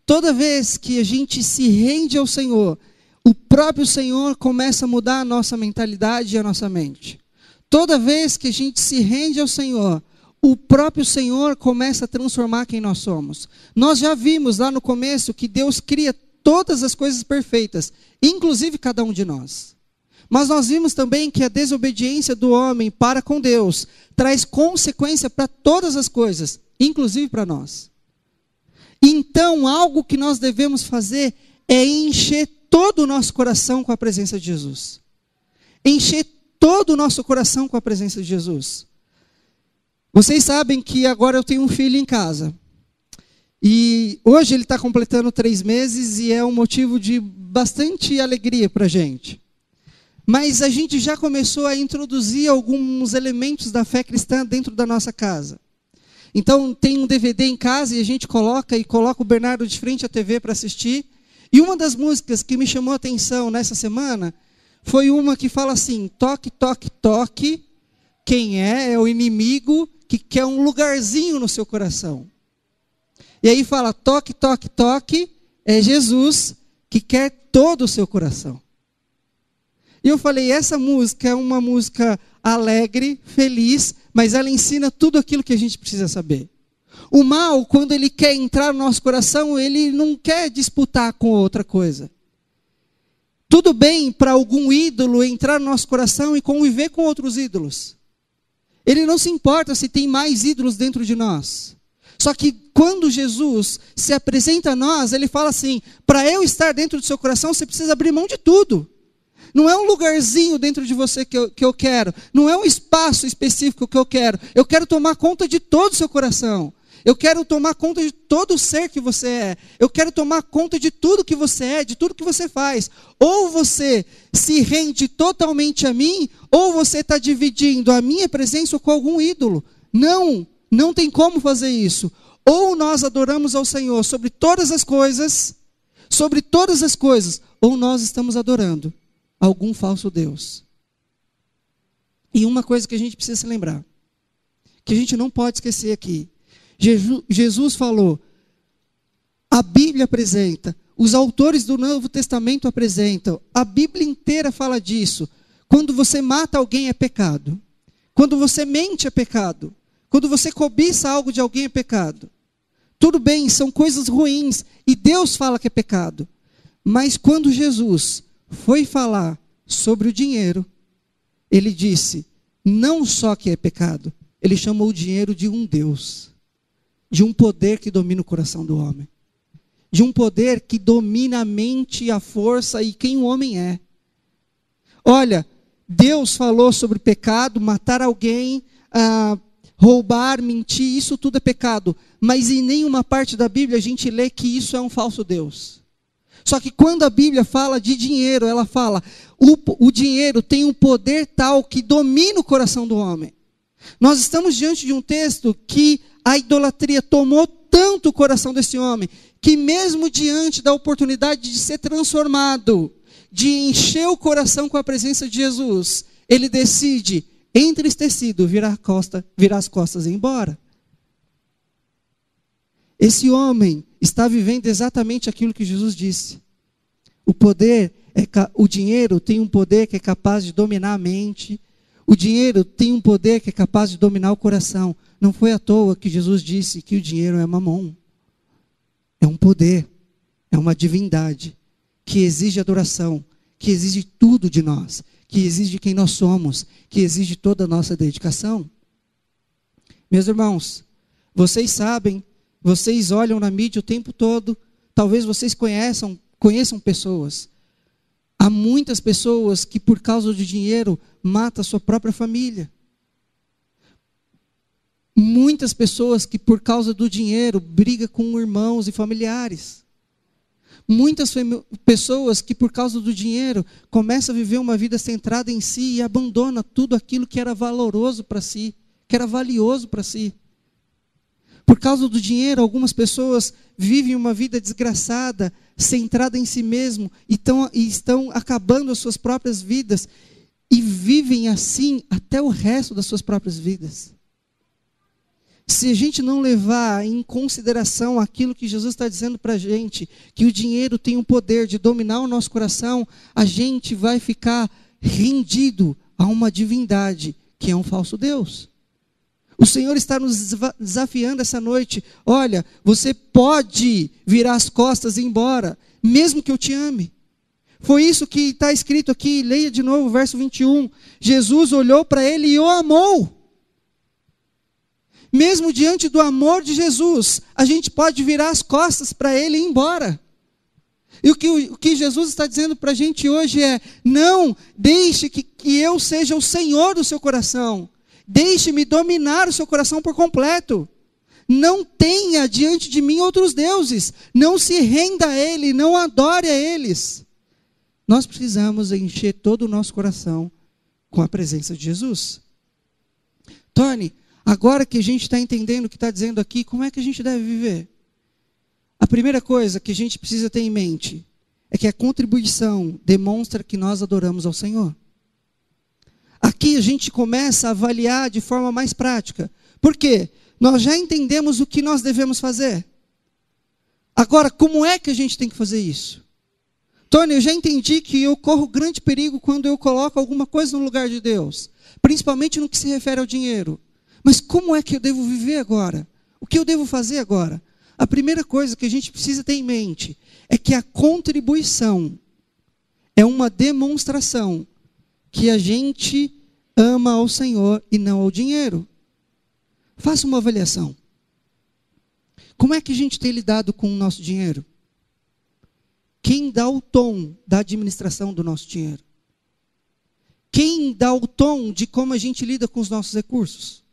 Toda vez que a gente se rende ao Senhor, o próprio Senhor começa a mudar a nossa mentalidade e a nossa mente. Toda vez que a gente se rende ao Senhor, o próprio Senhor começa a transformar quem nós somos. Nós já vimos lá no começo que Deus cria todas as coisas perfeitas, inclusive cada um de nós. Mas nós vimos também que a desobediência do homem para com Deus traz consequência para todas as coisas, inclusive para nós. Então, algo que nós devemos fazer é encher todo o nosso coração com a presença de Jesus. Encher todo o nosso coração com a presença de Jesus. Vocês sabem que agora eu tenho um filho em casa. E hoje ele está completando 3 meses e é um motivo de bastante alegria para a gente. Mas a gente já começou a introduzir alguns elementos da fé cristã dentro da nossa casa. Então tem um DVD em casa e a gente coloca o Bernardo de frente à TV para assistir. E uma das músicas que me chamou a atenção nessa semana foi uma que fala assim: toque, toque, toque, quem é o inimigo que quer um lugarzinho no seu coração. E aí fala: toque, toque, toque, é Jesus que quer todo o seu coração. E eu falei, essa música é uma música alegre, feliz, mas ela ensina tudo aquilo que a gente precisa saber. O mal, quando ele quer entrar no nosso coração, ele não quer disputar com outra coisa. Tudo bem para algum ídolo entrar no nosso coração e conviver com outros ídolos. Ele não se importa se tem mais ídolos dentro de nós. Só que quando Jesus se apresenta a nós, ele fala assim: para eu estar dentro do seu coração, você precisa abrir mão de tudo. Não é um lugarzinho dentro de você que eu quero. Não é um espaço específico que eu quero. Eu quero tomar conta de todo o seu coração. Eu quero tomar conta de todo o ser que você é. Eu quero tomar conta de tudo que você é, de tudo que você faz. Ou você se rende totalmente a mim, ou você está dividindo a minha presença com algum ídolo. Não tem como fazer isso. Ou nós adoramos ao Senhor sobre todas as coisas, ou nós estamos adorando algum falso Deus. E uma coisa que a gente precisa se lembrar, que a gente não pode esquecer aqui: Jesus falou, a Bíblia apresenta, os autores do Novo Testamento apresentam, a Bíblia inteira fala disso. Quando você mata alguém é pecado. Quando você mente é pecado. Quando você cobiça algo de alguém é pecado. Tudo bem, são coisas ruins e Deus fala que é pecado. Mas quando Jesus foi falar sobre o dinheiro, ele disse, não só que é pecado, ele chamou o dinheiro de um Deus, de um poder que domina o coração do homem, de um poder que domina a mente, a força e quem o homem é. Olha, Deus falou sobre pecado, matar alguém, roubar, mentir, isso tudo é pecado, mas em nenhuma parte da Bíblia a gente lê que isso é um falso Deus. Só que quando a Bíblia fala de dinheiro, ela fala, o dinheiro tem um poder tal que domina o coração do homem. Nós estamos diante de um texto que a idolatria tomou tanto o coração desse homem, que mesmo diante da oportunidade de ser transformado, de encher o coração com a presença de Jesus, ele decide, entristecido, virar as costas e ir embora. Esse homem está vivendo exatamente aquilo que Jesus disse. O dinheiro tem um poder que é capaz de dominar a mente. O dinheiro tem um poder que é capaz de dominar o coração. Não foi à toa que Jesus disse que o dinheiro é mamon. É um poder, é uma divindade que exige adoração, que exige tudo de nós, que exige quem nós somos, que exige toda a nossa dedicação. Meus irmãos, vocês sabem, vocês olham na mídia o tempo todo, talvez vocês conheçam pessoas. Há muitas pessoas que por causa do dinheiro matam a sua própria família. Muitas pessoas que por causa do dinheiro brigam com irmãos e familiares. Muitas pessoas que por causa do dinheiro começam a viver uma vida centrada em si e abandona tudo aquilo que era valoroso para si, que era valioso para si. Por causa do dinheiro, algumas pessoas vivem uma vida desgraçada, centrada em si mesmo, e estão acabando as suas próprias vidas, e vivem assim até o resto das suas próprias vidas. Se a gente não levar em consideração aquilo que Jesus está dizendo para a gente, que o dinheiro tem o poder de dominar o nosso coração, a gente vai ficar rendido a uma divindade, que é um falso Deus. O Senhor está nos desafiando essa noite. Olha, você pode virar as costas e ir embora, mesmo que eu te ame. Foi isso que está escrito aqui, leia de novo o verso 21. Jesus olhou para ele e o amou. Mesmo diante do amor de Jesus, a gente pode virar as costas para ele e ir embora. E o que Jesus está dizendo para a gente hoje é: não deixe que eu seja o Senhor do seu coração. Deixe-me dominar o seu coração por completo. Não tenha diante de mim outros deuses. Não se renda a ele, não adore a eles. Nós precisamos encher todo o nosso coração com a presença de Jesus. Tony, agora que a gente está entendendo o que está dizendo aqui, como é que a gente deve viver? A primeira coisa que a gente precisa ter em mente é que a contribuição demonstra que nós adoramos ao Senhor. Aqui a gente começa a avaliar de forma mais prática. Por quê? Nós já entendemos o que nós devemos fazer. Agora, como é que a gente tem que fazer isso? Tony, eu já entendi que eu corro grande perigo quando eu coloco alguma coisa no lugar de Deus. Principalmente no que se refere ao dinheiro. Mas como é que eu devo viver agora? O que eu devo fazer agora? A primeira coisa que a gente precisa ter em mente é que a contribuição é uma demonstração que a gente ama ao Senhor e não ao dinheiro. Faça uma avaliação. Como é que a gente tem lidado com o nosso dinheiro? Quem dá o tom da administração do nosso dinheiro? Quem dá o tom de como a gente lida com os nossos recursos?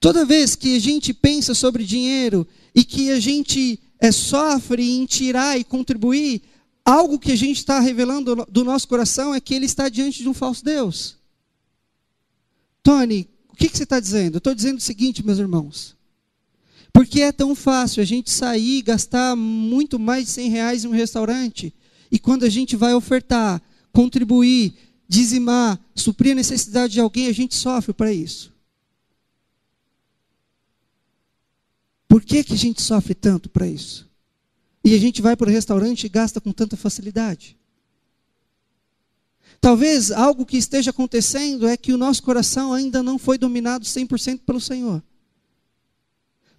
Toda vez que a gente pensa sobre dinheiro e que a gente sofre em tirar e contribuir, algo que a gente está revelando do nosso coração é que ele está diante de um falso Deus. Tony, o que você está dizendo? Eu estou dizendo o seguinte, meus irmãos. Porque é tão fácil a gente sair e gastar muito mais de R$100 em um restaurante, e quando a gente vai ofertar, contribuir, dizimar, suprir a necessidade de alguém, a gente sofre para isso. Por que a gente sofre tanto para isso? E a gente vai para o restaurante e gasta com tanta facilidade? Talvez algo que esteja acontecendo é que o nosso coração ainda não foi dominado 100% pelo Senhor.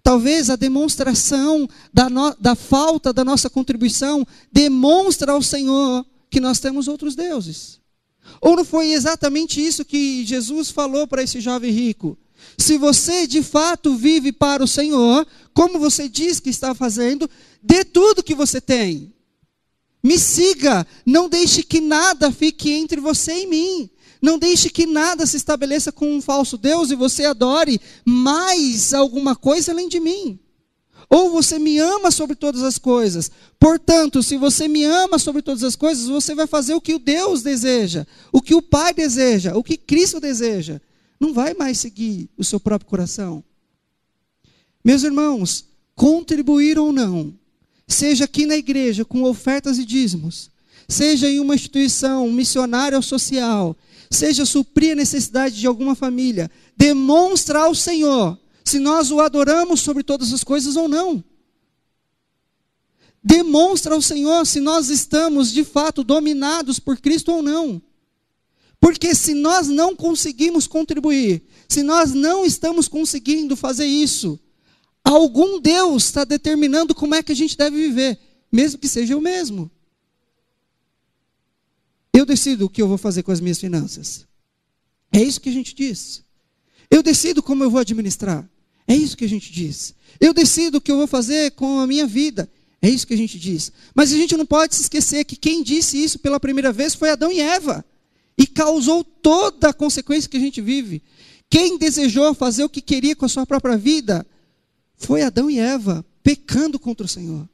Talvez a demonstração da falta da nossa contribuição demonstra ao Senhor que nós temos outros deuses. Ou não foi exatamente isso que Jesus falou para esse jovem rico? Se você de fato vive para o Senhor, como você diz que está fazendo, dê tudo que você tem. Me siga, não deixe que nada fique entre você e mim. Não deixe que nada se estabeleça com um falso Deus e você adore mais alguma coisa além de mim. Ou você me ama sobre todas as coisas. Portanto, se você me ama sobre todas as coisas, você vai fazer o que o Deus deseja, o que o Pai deseja, o que Cristo deseja. Não vai mais seguir o seu próprio coração. Meus irmãos, contribuir ou não, seja aqui na igreja com ofertas e dízimos, seja em uma instituição missionária ou social, seja suprir a necessidade de alguma família, demonstra ao Senhor se nós o adoramos sobre todas as coisas ou não. Demonstra ao Senhor se nós estamos de fato dominados por Cristo ou não. Porque se nós não conseguimos contribuir, se nós não estamos conseguindo fazer isso, algum Deus está determinando como é que a gente deve viver, mesmo que seja eu mesmo. Eu decido o que eu vou fazer com as minhas finanças. É isso que a gente diz. Eu decido como eu vou administrar. É isso que a gente diz. Eu decido o que eu vou fazer com a minha vida. É isso que a gente diz. Mas a gente não pode se esquecer que quem disse isso pela primeira vez foi Adão e Eva. E causou toda a consequência que a gente vive. Quem desejou fazer o que queria com a sua própria vida foi Adão e Eva, pecando contra o Senhor.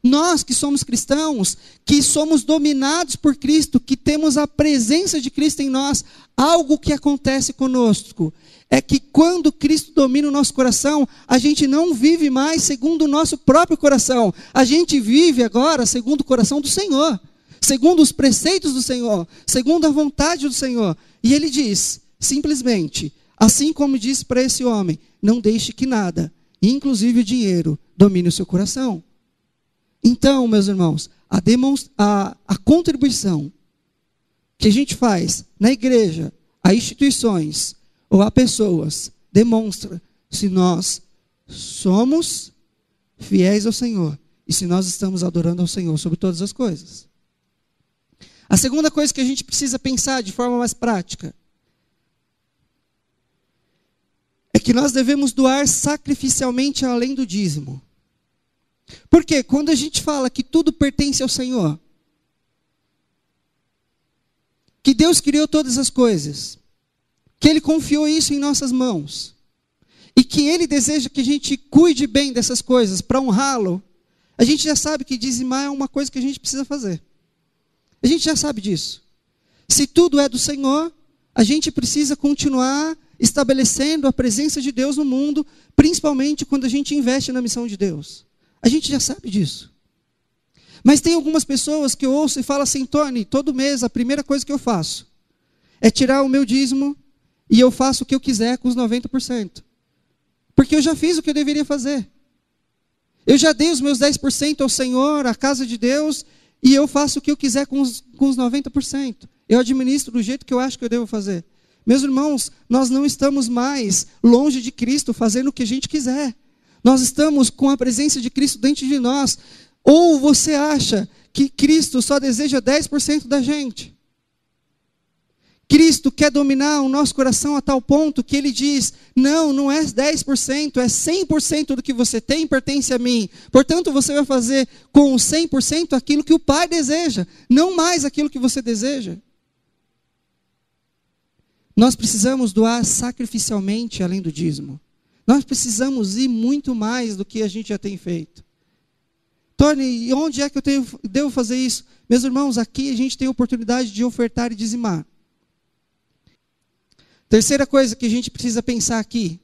Nós que somos cristãos, que somos dominados por Cristo, que temos a presença de Cristo em nós, algo que acontece conosco é que quando Cristo domina o nosso coração, a gente não vive mais segundo o nosso próprio coração. A gente vive agora segundo o coração do Senhor, segundo os preceitos do Senhor, segundo a vontade do Senhor. E ele diz, simplesmente, assim como disse para esse homem, não deixe que nada, inclusive o dinheiro, domine o seu coração. Então, meus irmãos, a contribuição que a gente faz na igreja, a instituições ou a pessoas, demonstra se nós somos fiéis ao Senhor e se nós estamos adorando ao Senhor sobre todas as coisas. A segunda coisa que a gente precisa pensar de forma mais prática é que nós devemos doar sacrificialmente além do dízimo. Porque quando a gente fala que tudo pertence ao Senhor, que Deus criou todas as coisas, que Ele confiou isso em nossas mãos, e que Ele deseja que a gente cuide bem dessas coisas para honrá-lo, a gente já sabe que dizimar é uma coisa que a gente precisa fazer. A gente já sabe disso. Se tudo é do Senhor, a gente precisa continuar estabelecendo a presença de Deus no mundo, principalmente quando a gente investe na missão de Deus. A gente já sabe disso. Mas tem algumas pessoas que eu ouço e falam assim, Tony, todo mês a primeira coisa que eu faço é tirar o meu dízimo e eu faço o que eu quiser com os 90%. Porque eu já fiz o que eu deveria fazer. Eu já dei os meus 10% ao Senhor, à casa de Deus, e eu faço o que eu quiser com os 90%. Eu administro do jeito que eu acho que eu devo fazer. Meus irmãos, nós não estamos mais longe de Cristo fazendo o que a gente quiser. Nós estamos com a presença de Cristo dentro de nós. Ou você acha que Cristo só deseja 10% da gente? Cristo quer dominar o nosso coração a tal ponto que Ele diz, não é 10%, é 100% do que você tem pertence a mim. Portanto, você vai fazer com 100% aquilo que o Pai deseja, não mais aquilo que você deseja. Nós precisamos doar sacrificialmente além do dízimo. Nós precisamos ir muito mais do que a gente já tem feito. Tony, e onde é que eu devo fazer isso? Meus irmãos, aqui a gente tem a oportunidade de ofertar e dizimar. Terceira coisa que a gente precisa pensar aqui.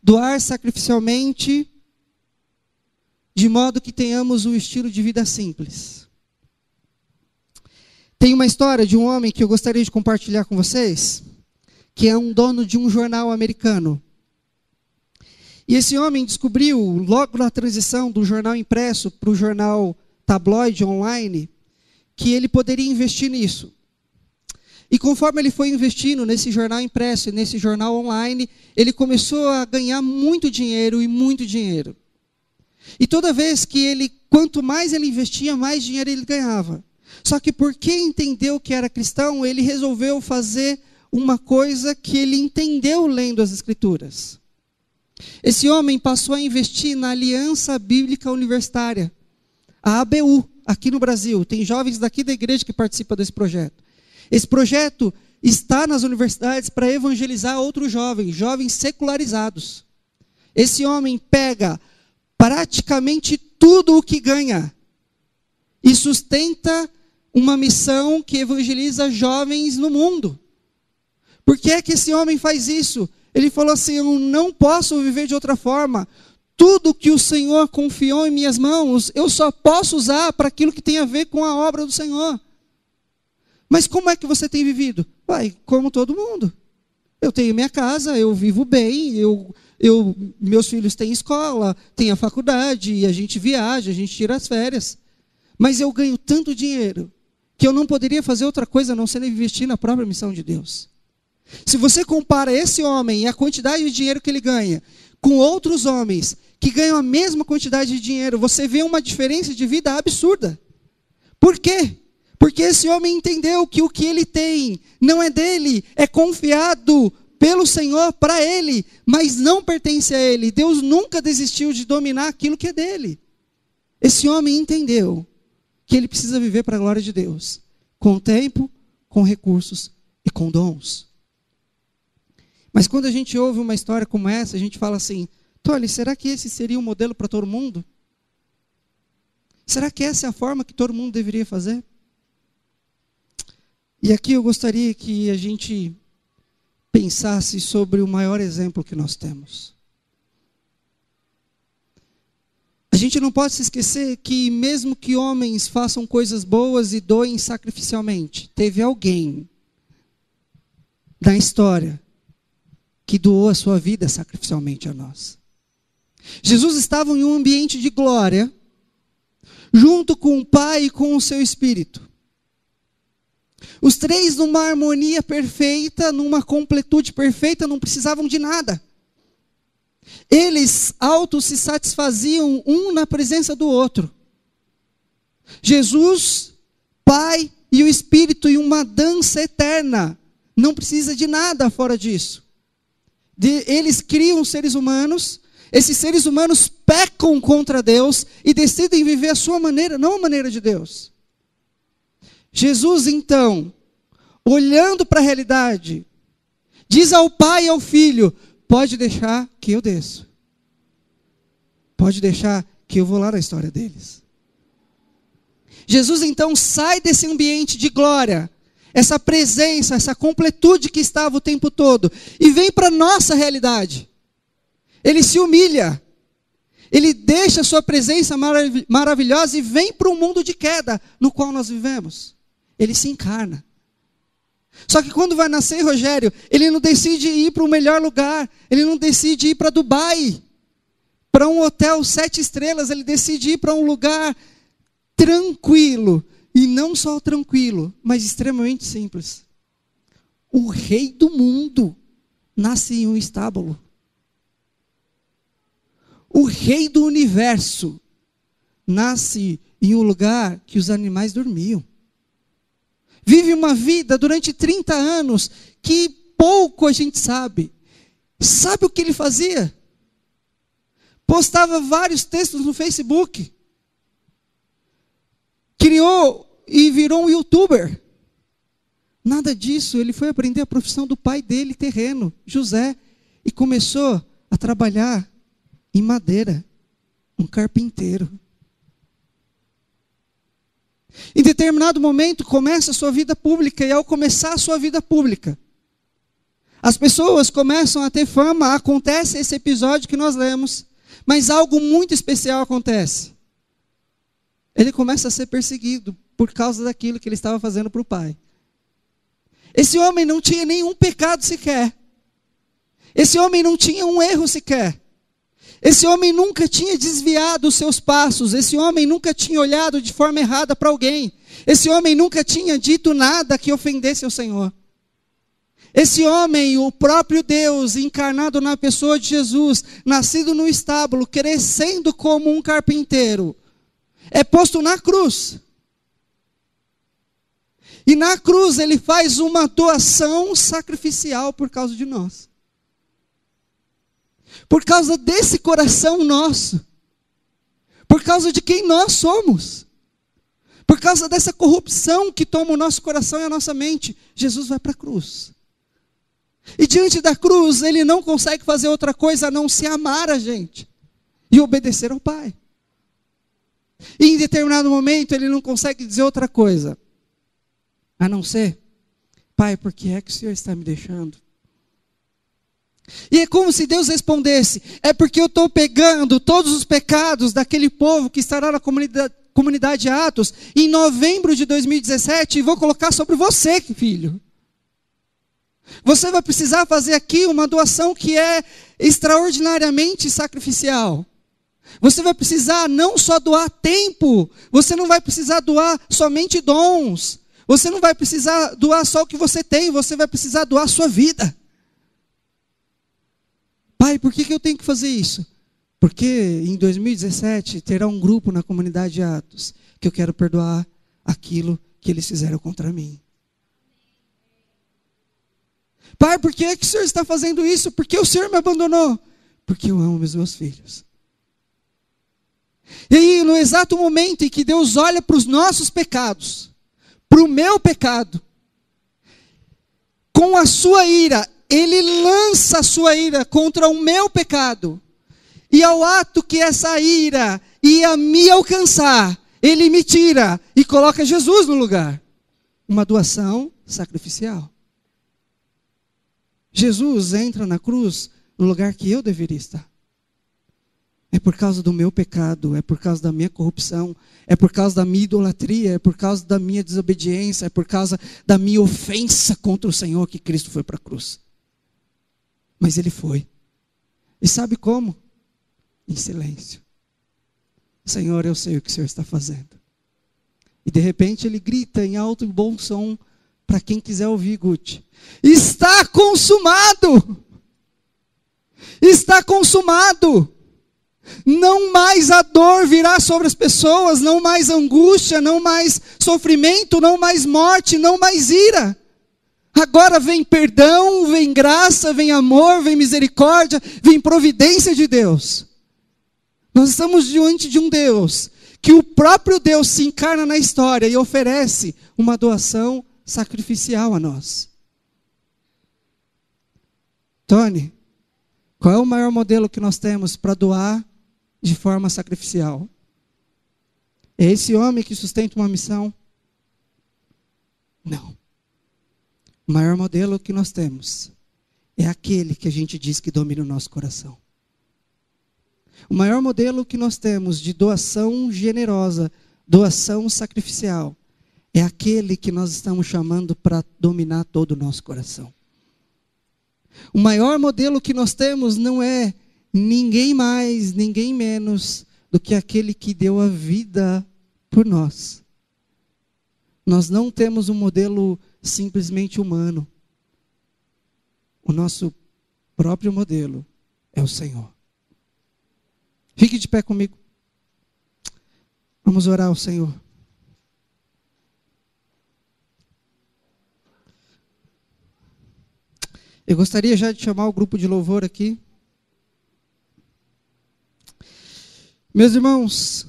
Doar sacrificialmente de modo que tenhamos um estilo de vida simples. Tem uma história de um homem que eu gostaria de compartilhar com vocês, que é um dono de um jornal americano. E esse homem descobriu, logo na transição do jornal impresso para o jornal tabloide online, que ele poderia investir nisso. E conforme ele foi investindo nesse jornal impresso e nesse jornal online, ele começou a ganhar muito dinheiro e muito dinheiro. E toda vez que quanto mais ele investia, mais dinheiro ele ganhava. Só que porque entendeu que era cristão, ele resolveu fazer uma coisa que ele entendeu lendo as Escrituras. Esse homem passou a investir na Aliança Bíblica Universitária, a ABU, aqui no Brasil. Tem jovens daqui da igreja que participam desse projeto. Esse projeto está nas universidades para evangelizar outros jovens secularizados. Esse homem pega praticamente tudo o que ganha e sustenta uma missão que evangeliza jovens no mundo. Por que é que esse homem faz isso? Ele falou assim, eu não posso viver de outra forma. Tudo que o Senhor confiou em minhas mãos, eu só posso usar para aquilo que tem a ver com a obra do Senhor. Mas como é que você tem vivido? Como todo mundo. Eu tenho minha casa, eu vivo bem, meus filhos têm escola, têm a faculdade, e a gente viaja, a gente tira as férias. Mas eu ganho tanto dinheiro, que eu não poderia fazer outra coisa a não ser investir na própria missão de Deus. Se você compara esse homem e a quantidade de dinheiro que ele ganha com outros homens que ganham a mesma quantidade de dinheiro, você vê uma diferença de vida absurda. Por quê? Porque esse homem entendeu que o que ele tem não é dele, é confiado pelo Senhor para ele, mas não pertence a ele. Deus nunca desistiu de dominar aquilo que é dele. Esse homem entendeu que ele precisa viver para a glória de Deus, com tempo, com recursos e com dons. Mas quando a gente ouve uma história como essa, a gente fala assim, Tolly, será que esse seria um modelo para todo mundo? Será que essa é a forma que todo mundo deveria fazer? E aqui eu gostaria que a gente pensasse sobre o maior exemplo que nós temos. A gente não pode se esquecer que mesmo que homens façam coisas boas e doem sacrificialmente, teve alguém na história que doou a sua vida sacrificialmente a nós. Jesus estava em um ambiente de glória, junto com o Pai e com o seu Espírito. Os três numa harmonia perfeita, numa completude perfeita, não precisavam de nada. Eles auto se satisfaziam um na presença do outro. Jesus, Pai e o Espírito em uma dança eterna. Não precisa de nada fora disso. Eles criam seres humanos, esses seres humanos pecam contra Deus e decidem viver a sua maneira, não a maneira de Deus. Jesus, então, olhando para a realidade, diz ao Pai e ao Filho, pode deixar que eu desço. Pode deixar que eu vou lá na história deles. Jesus, então, sai desse ambiente de glória, essa presença, essa completude que estava o tempo todo, e vem para a nossa realidade. Ele se humilha. Ele deixa a sua presença maravilhosa e vem para o mundo de queda no qual nós vivemos. Ele se encarna. Só que quando vai nascer Rogério, ele não decide ir para o melhor lugar. Ele não decide ir para Dubai, para um hotel 7 estrelas. Ele decide ir para um lugar tranquilo. E não só tranquilo, mas extremamente simples. O rei do mundo nasce em um estábulo. O rei do universo nasce em um lugar que os animais dormiam. Vive uma vida durante 30 anos que pouco a gente sabe. Sabe o que ele fazia? Postava vários textos no Facebook. Criou e virou um youtuber. Nada disso, ele foi aprender a profissão do pai dele, terreno, José, e começou a trabalhar em madeira, um carpinteiro. Em determinado momento, começa a sua vida pública, e ao começar a sua vida pública, as pessoas começam a ter fama, acontece esse episódio que nós lemos, mas algo muito especial acontece. Ele começa a ser perseguido por causa daquilo que ele estava fazendo para o pai. Esse homem não tinha nenhum pecado sequer. Esse homem não tinha um erro sequer. Esse homem nunca tinha desviado os seus passos. Esse homem nunca tinha olhado de forma errada para alguém. Esse homem nunca tinha dito nada que ofendesse ao Senhor. Esse homem, o próprio Deus, encarnado na pessoa de Jesus, nascido no estábulo, crescendo como um carpinteiro, é posto na cruz. E na cruz ele faz uma doação sacrificial por causa de nós. Por causa desse coração nosso. Por causa de quem nós somos. Por causa dessa corrupção que toma o nosso coração e a nossa mente. Jesus vai para a cruz. E diante da cruz ele não consegue fazer outra coisa a não se amar a gente. E obedecer ao Pai. E em determinado momento ele não consegue dizer outra coisa. A não ser, Pai, por que é que o Senhor está me deixando? E é como se Deus respondesse, é porque eu estou pegando todos os pecados daquele povo que estará na comunidade Atos, em novembro de 2017, e vou colocar sobre você, filho. Você vai precisar fazer aqui uma doação que é extraordinariamente sacrificial. Você vai precisar não só doar tempo, você não vai precisar doar somente dons. Você não vai precisar doar só o que você tem, você vai precisar doar a sua vida. Pai, por que eu tenho que fazer isso? Porque em 2017 terá um grupo na comunidade de Atos que eu quero perdoar aquilo que eles fizeram contra mim. Pai, por que o Senhor está fazendo isso? Por que o Senhor me abandonou? Porque eu amo os meus filhos. E aí, no exato momento em que Deus olha para os nossos pecados, para o meu pecado, com a sua ira, Ele lança a sua ira contra o meu pecado. E ao ato que essa ira ia me alcançar, Ele me tira e coloca Jesus no lugar. Uma doação sacrificial. Jesus entra na cruz no lugar que eu deveria estar. É por causa do meu pecado, é por causa da minha corrupção, é por causa da minha idolatria, é por causa da minha desobediência, é por causa da minha ofensa contra o Senhor que Cristo foi para a cruz. Mas Ele foi. E sabe como? Em silêncio. Senhor, eu sei o que o Senhor está fazendo. E de repente Ele grita em alto e bom som, para quem quiser ouvir, Guti: está consumado! Está consumado! Não mais a dor virá sobre as pessoas, não mais angústia, não mais sofrimento, não mais morte, não mais ira. Agora vem perdão, vem graça, vem amor, vem misericórdia, vem providência de Deus. Nós estamos diante de um Deus, que o próprio Deus se encarna na história e oferece uma doação sacrificial a nós. Tony, qual é o maior modelo que nós temos para doar de forma sacrificial? É esse homem que sustenta uma missão? Não. O maior modelo que nós temos é aquele que a gente diz que domina o nosso coração. O maior modelo que nós temos de doação generosa, doação sacrificial, é aquele que nós estamos chamando para dominar todo o nosso coração. O maior modelo que nós temos não é ninguém mais, ninguém menos do que aquele que deu a vida por nós. Nós não temos um modelo simplesmente humano. O nosso próprio modelo é o Senhor. Fique de pé comigo. Vamos orar ao Senhor. Eu gostaria já de chamar o grupo de louvor aqui. Meus irmãos,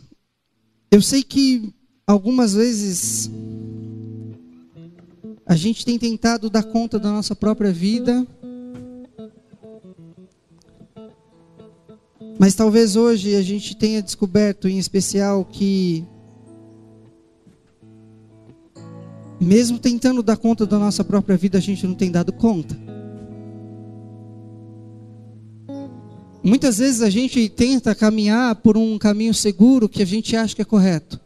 eu sei que algumas vezes a gente tem tentado dar conta da nossa própria vida, mas talvez hoje a gente tenha descoberto em especial que, mesmo tentando dar conta da nossa própria vida, a gente não tem dado conta. Muitas vezes a gente tenta caminhar por um caminho seguro que a gente acha que é correto.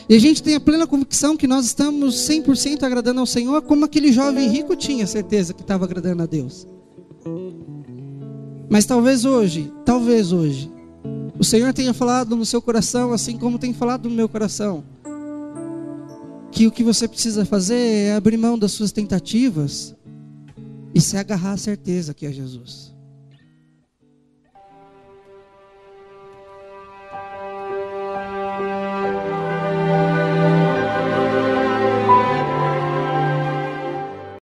E a gente tem a plena convicção que nós estamos 100% agradando ao Senhor, como aquele jovem rico tinha certeza que estava agradando a Deus. Mas talvez hoje, o Senhor tenha falado no seu coração, assim como tem falado no meu coração, que o que você precisa fazer é abrir mão das suas tentativas e se agarrar à certeza que é Jesus.